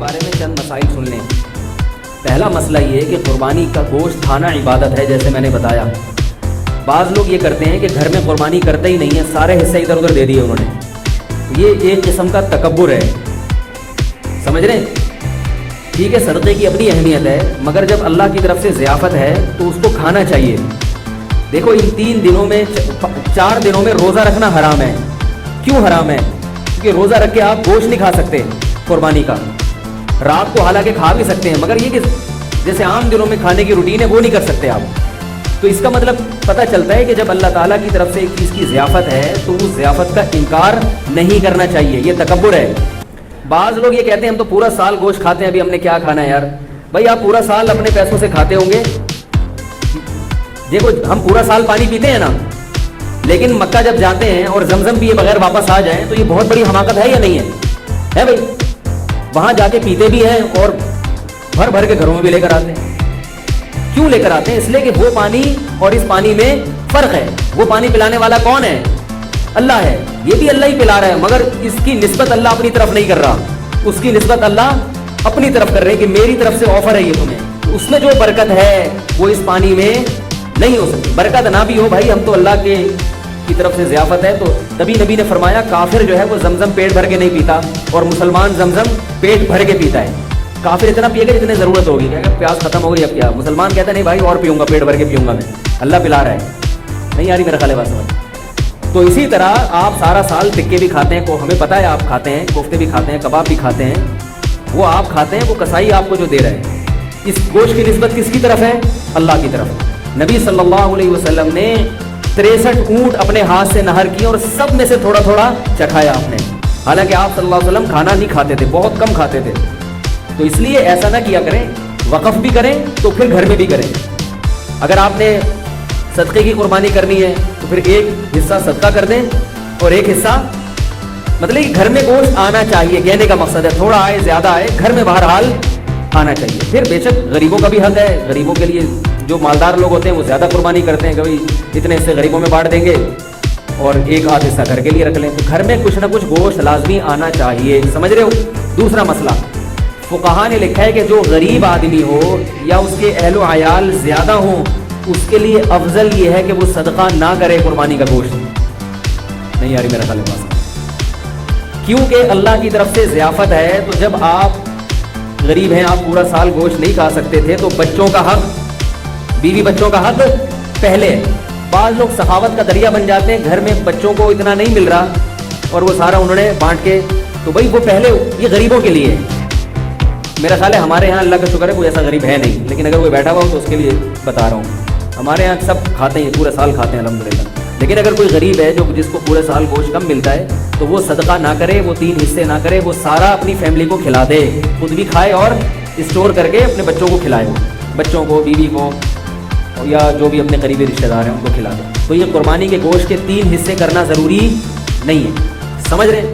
بارے میں چند مسائل سن لیں۔ پہلا مسئلہ یہ ہے کہ قربانی کا گوشت کھانا عبادت ہے، جیسے میں نے بتایا۔ بعض لوگ یہ کرتے ہیں کہ گھر میں قربانی کرتے ہی نہیں ہیں، سارے حصے ادھر ادھر دے دیے انہوں نے، یہ ایک قسم کا تکبر ہے، سمجھ رہے ہیں؟ ٹھیک ہے، صدقے کی اپنی اہمیت ہے، مگر جب اللہ کی طرف سے ضیافت ہے تو اس کو کھانا چاہیے۔ دیکھو ان 3 دنوں میں 4 دنوں میں روزہ رکھنا حرام ہے۔ کیوں حرام ہے؟ کیونکہ روزہ رکھ کے آپ گوشت نہیں کھا سکتے قربانی کا، رات کو حالانکہ کھا بھی سکتے ہیں، مگر یہ کہ جیسے عام دنوں میں کھانے کی روٹین ہے وہ نہیں کر سکتے آپ۔ تو اس کا مطلب پتہ چلتا ہے کہ جب اللہ تعالیٰ کی طرف سے ایک چیز کی ضیافت ہے تو اس ضیافت کا انکار نہیں کرنا چاہیے، یہ تکبر ہے۔ بعض لوگ یہ کہتے ہیں ہم تو پورا سال گوشت کھاتے ہیں، ابھی ہم نے کیا کھانا ہے یار؟ بھائی آپ پورا سال اپنے پیسوں سے کھاتے ہوں گے، دیکھو ہم پورا سال پانی پیتے ہیں نا، لیکن مکہ جب جاتے ہیں اور زمزم پیے بغیر واپس آ جائیں تو یہ بہت بڑی حماقت ہے یا نہیں ہے بھائی؟ وہاں جا کے پیتے بھی ہیں اور بھر بھر کے گھروں میں بھی لے کر آتے ہیں۔ کیوں لے کر آتے ہیں؟ اس لیے کہ وہ پانی اور اس پانی میں فرق ہے۔ وہ پانی پلانے والا کون ہے؟ اللہ ہے، یہ بھی اللہ ہی پلا رہا ہے، مگر اس کی نسبت اللہ اپنی طرف نہیں کر رہا، اس کی نسبت اللہ اپنی طرف کر رہے کہ میری طرف سے آفر ہے یہ تمہیں، اس میں جو برکت ہے وہ اس پانی میں نہیں ہو سکتی۔ برکت نہ بھی ہو بھائی، ہم تو اللہ کی طرف سے ضیافت ہے، تو تبھی نبی نے فرمایا کافر جو ہے وہ زمزم پیٹ بھر کے نہیں پیتا اور مسلمان زمزم پیٹ بھر کے پیتا ہے۔ کافر اتنا پیے گا جتنے ضرورت ہوگی، کہ اگر پیاس ختم ہو گئی اب کیا؟ مسلمان کہتا ہے نہیں بھائی اور پیوں گا، پیٹ بھر کے پیوں گا، میں اللہ پلا رہا ہے۔ نہیں یاری میرا خیال ہے بات سمجھ۔ تو اسی طرح آپ سارا سال ٹکے بھی کھاتے ہیں، ہمیں پتہ ہے آپ کھاتے ہیں، کوفتے بھی کھاتے ہیں، کباب بھی کھاتے ہیں، وہ آپ کھاتے ہیں، وہ کسائی آپ کو جو دے رہے ہیں، اس گوشت کی نسبت کس کی طرف ہے؟ اللہ کی طرف۔ نبی صلی اللہ علیہ وسلم نے 63 اونٹ اپنے ہاتھ سے نہر کیے اور سب میں سے تھوڑا تھوڑا چکھایا آپ نے، حالانکہ آپ صلی اللہ علیہ وسلم کھانا نہیں کھاتے تھے، بہت کم کھاتے تھے۔ تو اس لیے ایسا نہ کیا کریں، وقف بھی کریں تو پھر گھر میں بھی کریں۔ اگر آپ نے صدقے کی قربانی کرنی ہے تو پھر ایک حصہ صدقہ کر دیں اور ایک حصہ، مطلب کہ گھر میں گوشت آنا چاہیے، کہنے کا مقصد ہے تھوڑا آئے زیادہ آئے، گھر میں بہرحال آنا چاہیے۔ پھر بے شک غریبوں کا بھی حق ہے، غریبوں کے لیے جو مالدار لوگ ہوتے ہیں وہ زیادہ قربانی کرتے ہیں کہ بھائی اتنے حصے غریبوں میں بانٹ دیں گے اور ایک آدھ حصہ گھر کے لیے رکھ لیں، تو گھر میں کچھ نہ کچھ گوشت لازمی آنا چاہیے، سمجھ رہے ہو؟ دوسرا مسئلہ، فقہا نے لکھا ہے کہ جو غریب آدمی ہو یا اس کے اہل و عیال زیادہ ہوں، اس کے لیے افضل یہ ہے کہ وہ صدقہ نہ کرے قربانی کا گوشت۔ نہیں یاری میرا خیال ہے بات، کیونکہ اللہ کی طرف سے ضیافت ہے، تو جب آپ غریب ہیں، آپ پورا سال گوشت نہیں کھا سکتے تھے، تو بچوں کا حق، بیوی بچوں کا حق پہلے۔ بعض لوگ سخاوت کا دریا بن جاتے ہیں، گھر میں بچوں کو اتنا نہیں مل رہا اور وہ سارا انہوں نے بانٹ کے، تو بھائی وہ پہلے یہ غریبوں کے لیے ہے۔ میرا خیال ہے ہمارے یہاں اللہ کا شکر ہے کوئی ایسا غریب ہے نہیں، لیکن اگر کوئی بیٹھا ہوا ہو تو اس کے لیے بتا رہا ہوں، ہمارے یہاں سب کھاتے ہیں، پورا سال کھاتے ہیں الحمدللہ۔ لیکن اگر کوئی غریب ہے جس کو پورے سال گوشت کم ملتا ہے تو وہ صدقہ نہ کرے، وہ 3 حصے نہ کرے، وہ سارا اپنی فیملی کو کھلا دے، خود بھی کھائے اور اسٹور کر کے اپنے بچوں کو کھلائے، بچوں کو، بیوی کو، یا جو بھی اپنے قریبی رشتہ دار ہیں ان کو کھلا دے۔ تو یہ قربانی کے گوشت کے 3 حصے کرنا ضروری نہیں ہے، سمجھ رہے؟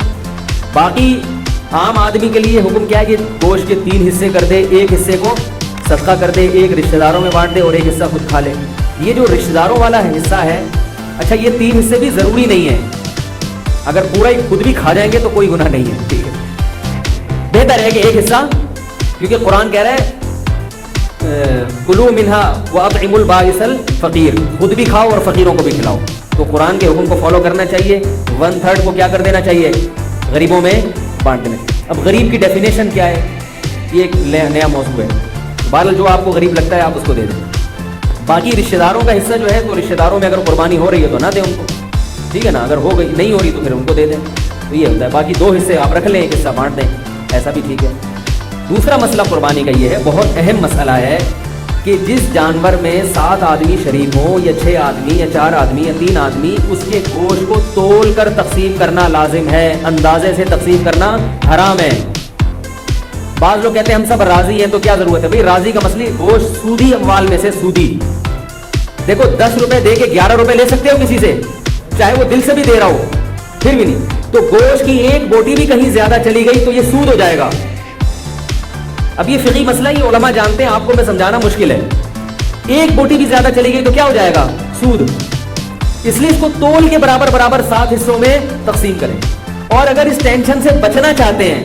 باقی عام آدمی کے لیے حکم کیا ہے کہ گوشت کے 3 حصے کر دے، ایک حصے کو صدقہ کر دے، ایک رشتہ داروں میں بانٹ دے اور ایک حصہ خود کھا لے۔ یہ جو رشتہ داروں والا حصہ ہے، اچھا یہ 3 حصے بھی ضروری نہیں ہے، اگر پورا ہی خود بھی کھا جائیں گے تو کوئی گناہ نہیں ہے، ٹھیک ہے؟ بہتر ہے کہ ایک حصہ، کیونکہ قرآن کہہ رہا ہے کلوا منہا واطعموا البائس الفقیر، خود بھی کھاؤ اور فقیروں کو بھی کھلاؤ۔ تو قرآن کے حکم کو فالو کرنا چاہیے، 1/3 کو کیا کر دینا چاہیے؟ غریبوں میں بانٹ دینا چاہیے۔ اب غریب کی ڈیفینیشن کیا ہے؟ یہ ایک نیا موضوع ہے، بہرحال جو آپ کو غریب لگتا ہے آپ اس کو دے دیں۔ باقی رشتہ داروں کا حصہ جو ہے، تو رشتہ داروں میں اگر قربانی ہو رہی ہے تو نہ دیں ان کو، ٹھیک ہے نا؟ اگر ہو گئی نہیں ہو رہی تو پھر ان کو دے دیں، تو یہ ہوتا ہے۔ باقی 2 حصے آپ رکھ لیں، ایک حصہ بانٹ دیں، ایسا بھی ٹھیک ہے۔ دوسرا مسئلہ قربانی کا یہ ہے، بہت اہم مسئلہ ہے، کہ جس جانور میں 7 آدمی شریک ہوں یا 6 آدمی یا 4 آدمی یا 3 آدمی، اس کے گوشت کو تول کر تقسیم کرنا لازم ہے، اندازے سے تقسیم کرنا حرام ہے۔ بعض لوگ کہتے ہیں ہم سب راضی ہیں تو کیا ضرورت ہے؟ بھئی راضی کا مسئلہ، گوشت سودی اموال میں سے سودی، دیکھو 10 روپے دے کے 11 روپے لے سکتے ہو کسی سے، چاہے وہ دل سے بھی دے رہا ہو، پھر بھی نہیں۔ تو گوشت کی ایک بوٹی بھی کہیں زیادہ چلی گئی تو یہ سود ہو جائے گا۔ اب یہ فقہی مسئلہ یہ علماء جانتے ہیں، آپ کو میں سمجھانا مشکل ہے۔ ایک بوٹی بھی زیادہ چلی گئی تو کیا ہو جائے گا؟ سود۔ اس لیے اس کو تول کے برابر 7 حصوں میں تقسیم کریں۔ اور اگر اس ٹینشن سے بچنا چاہتے ہیں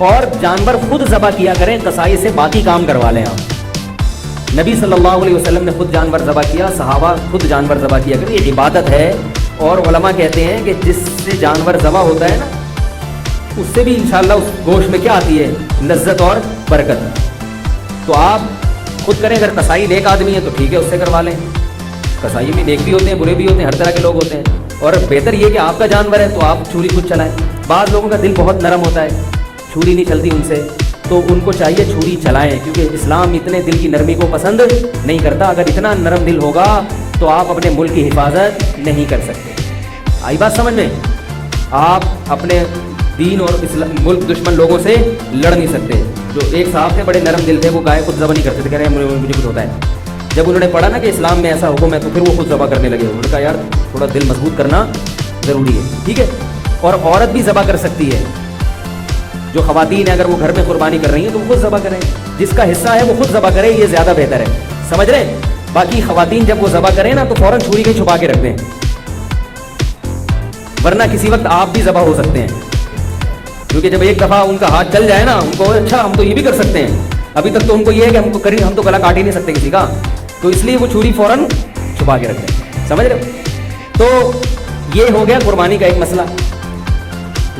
اور جانور خود ذبح کیا کریں, قصائی سے باقی کام کروا لیں آپ. نبی صلی اللہ علیہ وسلم نے خود جانور ذبح کیا, صحابہ خود جانور ذبح کیا کریں, یہ عبادت ہے. اور علماء کہتے ہیں کہ جس سے جانور ذبح ہوتا ہے نا, اس سے بھی انشاءاللہ اس گوشت میں کیا آتی ہے, لذت اور برکت. تو آپ خود کریں, اگر قصائی نیک آدمی ہے تو ٹھیک ہے, اس سے کروا لیں. قصائی بھی نیک بھی ہوتے ہیں, برے بھی ہوتے ہیں, ہر طرح کے لوگ ہوتے ہیں. اور بہتر یہ کہ آپ کا جانور ہے تو آپ چھری خود چلائیں. بعض لوگوں کا دل بہت نرم ہوتا ہے, چھری نہیں چلتی ان سے, تو ان کو چاہیے چھری چلائیں, کیونکہ اسلام اتنے دل کی نرمی کو پسند نہیں کرتا. اگر اتنا نرم دل ہوگا تو آپ اپنے ملک کی حفاظت نہیں کر سکتے. آئی بات سمجھ میں؟ آپ اپنے دین اور ملک دشمن لوگوں سے لڑ نہیں سکتے. جو ایک صاحب تھے بڑے نرم دل تھے, وہ گائے خود ذبح نہیں کرتے تھے, کہہ رہے ہیں مجھے کچھ ہوتا ہے. جب انہوں نے پڑھا نا کہ اسلام میں ایسا حکم ہے تو پھر وہ خود ذبح کرنے لگے. انہوں نے کہا یار تھوڑا دل مضبوط کرنا ضروری ہے. ٹھیک ہے. اور عورت بھی ذبح کر سکتی ہے. جو خواتین ہیں اگر وہ گھر میں قربانی کر رہی ہیں تو وہ خود ذبح کریں, جس کا حصہ ہے وہ خود ذبح کرے, یہ زیادہ بہتر ہے. سمجھ رہے ہیں؟ باقی خواتین جب وہ ذبح کریں نا تو فوراً چھری کہیں چھپا کے رکھ دیں, ورنہ کسی وقت آپ بھی ذبح ہو سکتے ہیں. کیونکہ جب ایک دفعہ ان کا ہاتھ چل جائے نا, ان کو اچھا ہم تو یہ بھی کر سکتے ہیں, ابھی تک تو ان کو یہ ہے کہ ہم تو گلا کاٹ ہی نہیں سکتے کسی کا, تو اس لیے وہ چھری فوراً چھپا کے رکھ دیں. سمجھ رہے ہو؟ تو یہ ہو گیا قربانی کا ایک مسئلہ.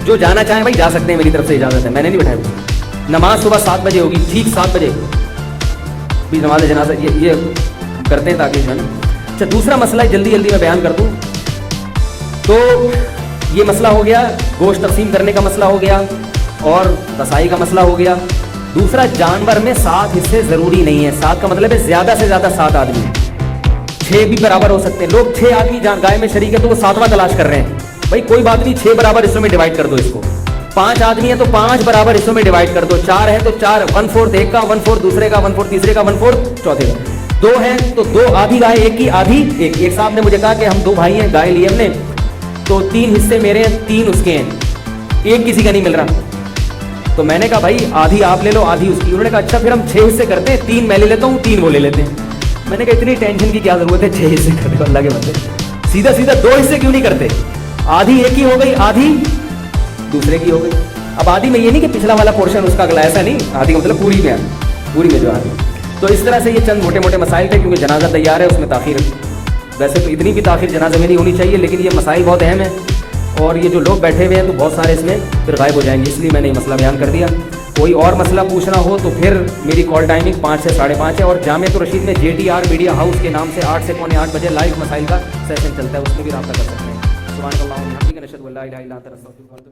جو جانا چاہیں بھائی جا سکتے ہیں, میری طرف سے اجازت ہے, میں نے نہیں بٹھایا. نماز صبح 7 بجے ہوگی, ٹھیک 7 بجے بھی نماز جنازہ یہ کرتے ہیں تاکہ جو ہے نا. اچھا دوسرا مسئلہ جلدی میں بیان کر دوں. تو یہ مسئلہ ہو گیا, گوشت تقسیم کرنے کا مسئلہ ہو گیا اور قصائی کا مسئلہ ہو گیا. دوسرا, جانور میں 7 حصے ضروری نہیں ہے. 7 کا مطلب ہے زیادہ سے زیادہ 7 آدمی, 6 بھی برابر ہو سکتے ہیں. لوگ 6 آدمی گائے میں شریک ہے تو وہ 7واں تلاش کر رہے ہیں. بھائی کوئی بات نہیں, 6 برابر حصوں میں ڈیوائڈ کر دو اس کو. 5 آدمی ہیں تو 5 برابر حصوں میں ڈیوائڈ کر دو. 4 ہیں تو 4, 1/4 ایک کا, 1/4 دوسرے کا, 1/4 تیسرے کا, 1/4 چوتھے کا. 2 ہیں تو 2 آدھی گائے, ایک کی آدھی ایک. ایک صاحب نے مجھے کہا کہ ہم 2 بھائی ہیں, گائے لی ہم نے, تو 3 حصے میرے ہیں, 3 اس کے ہیں, ایک کسی کا نہیں مل رہا. تو میں نے کہا بھائی آدھی آپ لے لو, آدھی اس کی. انہوں نے کہا اچھا پھر ہم 6 حصے کرتے ہیں, 3 میں لے لیتا ہوں, 3 وہ لے لیتے ہیں. میں نے کہا اتنی ٹینشن کی کیا ضرورت ہے, 6 حصے کرتے ہو اللہ کے بندے, سیدھا 2 حصے کیوں نہیں کرتے؟ آدھی ایک کی ہو گئی, آدھی دوسرے کی ہو گئی. اب آدھی میں یہ نہیں کہ پچھلا والا پورشن اس کا اگلا, ایسا نہیں. آدھی کا مطلب پوری میں جو آدھی. تو اس طرح سے یہ چند موٹے مسائل تھے, کیونکہ جنازہ تیار ہے, اس میں تاخیر, ویسے تو اتنی بھی تاخیر جنازے میں نہیں ہونی چاہیے, لیکن یہ مسائل بہت اہم ہیں اور یہ جو لوگ بیٹھے ہوئے ہیں تو بہت سارے اس میں پھر غائب ہو جائیں گے, اس لیے میں نے یہ مسئلہ بیان کر دیا. کوئی اور مسئلہ پوچھنا ہو تو پھر میری کال ٹائمنگ 5 سے 5:30 ہے, اور جامعۃ الرشید میں JTR میڈیا ہاؤس کے نام سے 8 سے 7:45 بجے لائیو مسائل کا سیشن چلتا ہے, اس میں بھی رابطہ کر سکتے ہیں. سبحان اللہ و بحمدہ, نشہد ان لا الہ الا انت, نستغفرک.